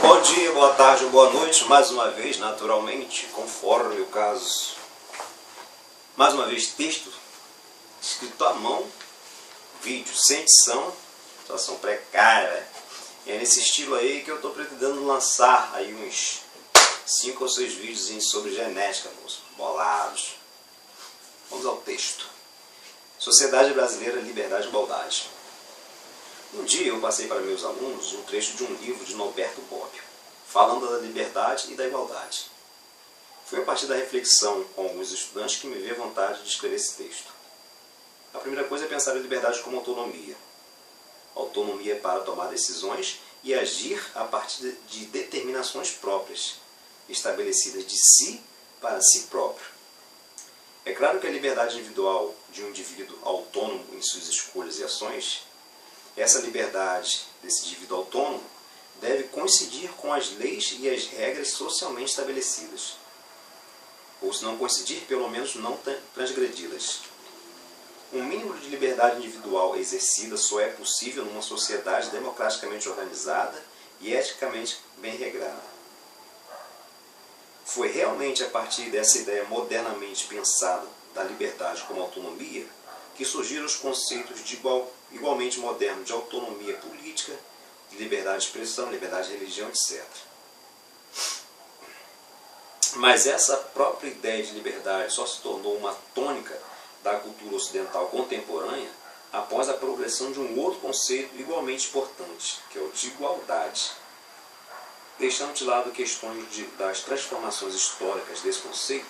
Bom dia, boa tarde ou boa noite, mais uma vez, naturalmente, conforme o caso. Mais uma vez, texto escrito à mão, vídeo sem edição, situação precária. E é nesse estilo aí que eu estou pretendendo lançar aí uns 5 ou 6 vídeos sobre genética, bolados. Vamos ao texto. Sociedade Brasileira, Liberdade e Igualdade. Um dia eu passei para meus alunos um trecho de um livro de Norberto Bobbio, falando da liberdade e da igualdade. Foi a partir da reflexão com alguns estudantes que me veio a vontade de escrever esse texto. A primeira coisa é pensar a liberdade como autonomia. Autonomia para tomar decisões e agir a partir de determinações próprias, estabelecidas de si para si próprio. É claro que a liberdade individual de um indivíduo autônomo em suas escolhas e ações, essa liberdade desse indivíduo autônomo deve coincidir com as leis e as regras socialmente estabelecidas. Ou se não coincidir, pelo menos não transgredi-las. Um mínimo de liberdade individual exercida só é possível numa sociedade democraticamente organizada e eticamente bem regrada. Foi realmente a partir dessa ideia modernamente pensada da liberdade como autonomia que surgiram os conceitos de igualmente modernos de autonomia política, de liberdade de expressão, liberdade de religião, etc. Mas essa própria ideia de liberdade só se tornou uma tônica da cultura ocidental contemporânea após a progressão de um outro conceito igualmente importante, que é o de igualdade. Deixando de lado questões das transformações históricas desse conceito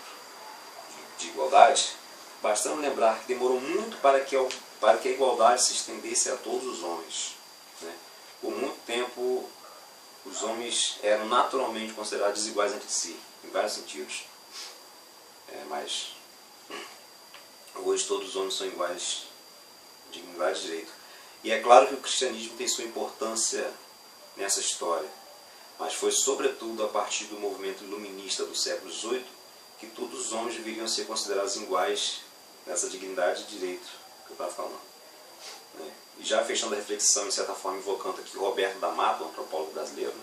de igualdade, bastamos lembrar que demorou muito para que a igualdade se estendesse a todos os homens. Por muito tempo, os homens eram naturalmente considerados desiguais entre si, em vários sentidos. Mas hoje todos os homens são iguais em vários jeitos. E é claro que o cristianismo tem sua importância nessa história, mas foi sobretudo a partir do movimento iluminista do século XVIII que todos os homens deveriam ser considerados iguais nessa dignidade e direito que eu estava falando. E já fechando a reflexão, de certa forma invocando aqui Roberto da Mata, um antropólogo brasileiro,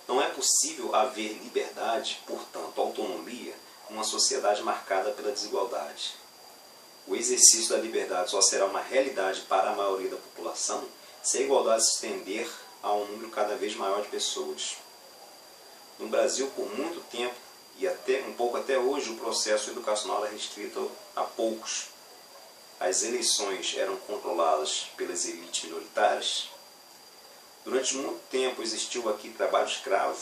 não é possível haver liberdade, portanto autonomia, numa sociedade marcada pela desigualdade. O exercício da liberdade só será uma realidade para a maioria da população se a igualdade se estender a um número cada vez maior de pessoas. No Brasil, por muito tempo, e até um pouco até hoje, o processo educacional era restrito a poucos. As eleições eram controladas pelas elites minoritárias. Durante muito tempo existiu aqui trabalho escravo.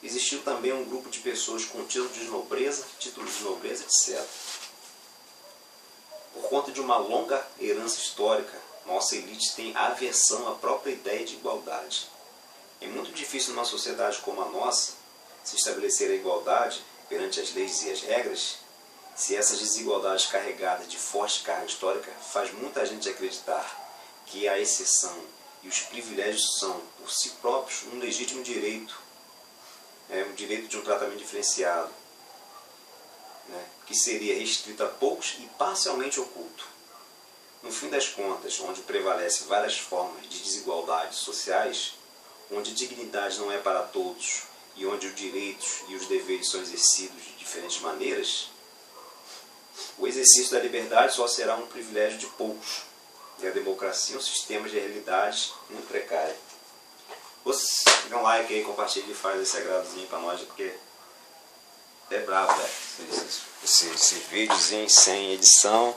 Existiu também um grupo de pessoas com títulos de nobreza, etc. Por conta de uma longa herança histórica, nossa elite tem aversão à própria ideia de igualdade. É muito difícil numa sociedade como a nossa se estabelecer a igualdade perante as leis e as regras, se essas desigualdades carregadas de forte carga histórica faz muita gente acreditar que a exceção e os privilégios são, por si próprios, um legítimo direito, um direito de um tratamento diferenciado, que seria restrito a poucos e parcialmente oculto. No fim das contas, onde prevalecem várias formas de desigualdades sociais, onde a dignidade não é para todos e onde os direitos e os deveres são exercidos de diferentes maneiras, o exercício da liberdade só será um privilégio de poucos, e a democracia é um sistema de realidade muito precário. Dá um like aí, compartilha e faz esse agradozinho para nós, porque é brabo, esse videozinho sem edição.